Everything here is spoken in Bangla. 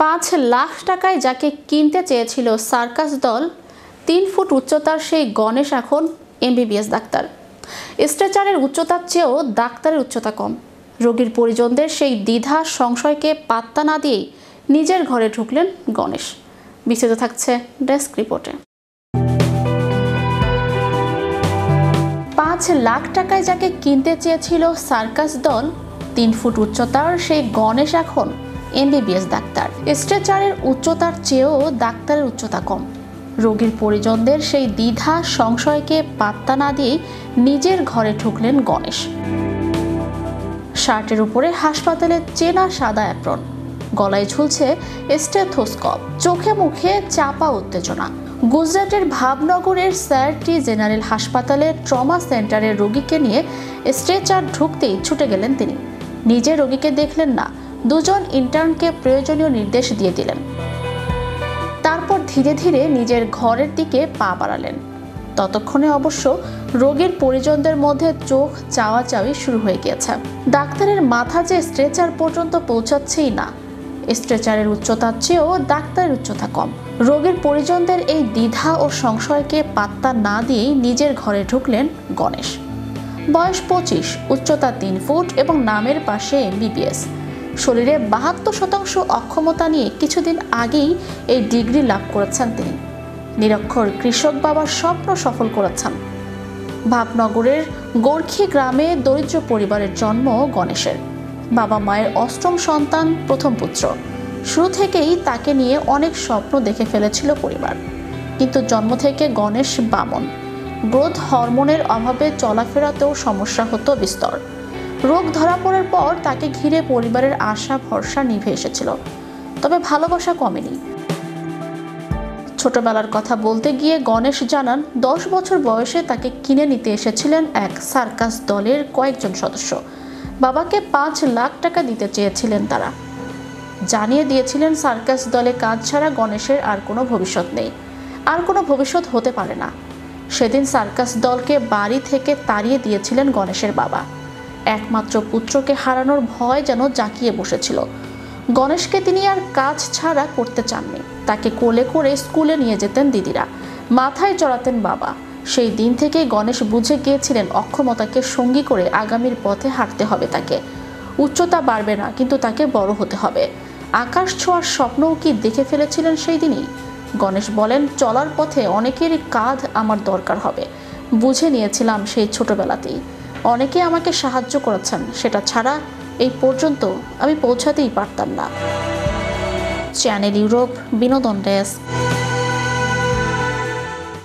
৫ লাখ টাকায় যাকে কিনতে চেয়েছিল সার্কাস দল, ৩ ফুট উচ্চতার সেই গণেশ এখন এমবিবিএস ডাক্তার। স্ট্রেচারের উচ্চতার চেয়েও ডাক্তারের উচ্চতা কম। রোগীর পরিজনদের সেই দ্বিধা সংশয়কে পাত্তা না দিয়েই নিজের ঘরে ঢুকলেন গণেশ। বিস্তারিত থাকছে ডেস্ক রিপোর্টে। ৫ লাখ টাকায় যাকে কিনতে চেয়েছিল সার্কাস দল, ৩ ফুট উচ্চতার সেই গণেশ এখন এমবিবিএস ডাক্তার। স্ট্রেচারের উচ্চতার চেয়েও ডাক্তারের উচ্চতা কম। রোগীর পরিজনদের সেই দ্বিধা সংশয়কে পাত্তা না দিয়েই নিজের ঘরে ঢুকলেন গণেশ। শার্টের উপরে হাসপাতালের চেনা সাদা অ্যাপ্রন, গলায় ঝুলছে স্টেথোস্কোপ, চোখে মুখে চাপা উত্তেজনা। গুজরাটের ভাবনগরের স্যার টি জেনারেল হাসপাতালের ট্রমা সেন্টারের রোগীকে নিয়ে স্ট্রেচার ঢুকতেই ছুটে গেলেন তিনি। নিজে রোগীকে দেখলেন না, দুজন ইন্টার্নকে প্রয়োজনীয় নির্দেশ দিয়ে দিলেন। তারপর ধীরে ধীরে নিজের ঘরের দিকে পা বাড়ালেন। ততক্ষণে অবশ্য রোগীর পরিজনদের মধ্যে চোখ চাওয়াচাওয়ি শুরু হয়ে গিয়েছে। ডাক্তারের মাথা যে স্ট্রেচার পর্যন্ত পৌঁছাচ্ছেই না। স্ট্রেচারের উচ্চতার চেয়েও ডাক্তারের উচ্চতা কম। রোগীর পরিজনদের এই দ্বিধা ও সংশয়কে পাত্তা না দিয়েই নিজের ঘরে ঢুকলেন গণেশ। বয়স 25, উচ্চতা 3 ফুট এবং নামের পাশে এমবিবিএস। শরীরে 72% অক্ষমতা নিয়ে কিছুদিন আগেই এই ডিগ্রি লাভ করেছেন তিনি। নিরক্ষর কৃষক বাবার স্বপ্ন সফল করেছেন। ভাবনগরের গোর্খী গ্রামে দরিদ্র পরিবারের জন্ম গণেশের। বাবা মায়ের অষ্টম সন্তান, প্রথম পুত্র। শুরু থেকেই তাকে নিয়ে অনেক স্বপ্ন দেখে ফেলেছিল পরিবার। কিন্তু জন্ম থেকে গণেশ বামন। গ্রোথ হরমোনের অভাবে চলাফেরাতেও সমস্যা হতো বিস্তর। রোগ ধরা পড়ার পর তাকে ঘিরে পরিবারের আশা ভরসা নিভে এসেছিল, তবে ভালোবাসা কমেনি। ছোটবেলার কথা বলতে গিয়ে গণেশ জানান, 10 বছর বয়সে তাকে কিনে নিতে এসেছিলেন এক সার্কাস দলের কয়েকজন সদস্য। বাবাকে 5 লাখ টাকা দিতে চেয়েছিলেন তারা। জানিয়ে দিয়েছিলেন সার্কাস দলে কাজ ছাড়া গণেশের আর কোনো ভবিষ্যৎ নেই, আর কোনো ভবিষ্যৎ হতে পারে না। সেদিন সার্কাস দলকে বাড়ি থেকে তাড়িয়ে দিয়েছিলেন গণেশের বাবা। একমাত্র পুত্রকে হারানোর ভয় যেন জাঁকিয়ে বসেছিল। গণেশকে তিনি আর কাজ ছাড়া করতে চাননি। তাকে কোলে করে স্কুলে নিয়ে যেতেন দিদিরা, মাথায় চড়াতেন বাবা। সেই দিন থেকেই গণেশ বুঝে গিয়েছিলেন অক্ষমতাকে সঙ্গী করে আগামীর পথে হাঁটতে হবে তাকে। উচ্চতা বাড়বে না, কিন্তু তাকে বড় হতে হবে। আকাশ ছোঁয়ার স্বপ্নও কি দেখে ফেলেছিলেন সেই দিনই? গণেশ বলেন, চলার পথে অনেকেরই কাঁধ আমার দরকার হবে। বুঝে নিয়েছিলাম সেই ছোটবেলাতেই। অনেকে আমাকে সাহায্য করেছেন, সেটা ছাড়া এই পর্যন্ত আমি পৌঁছাতেই পারতাম না। চ্যানেল ইউরোপ বিনোদন ডেস্ক।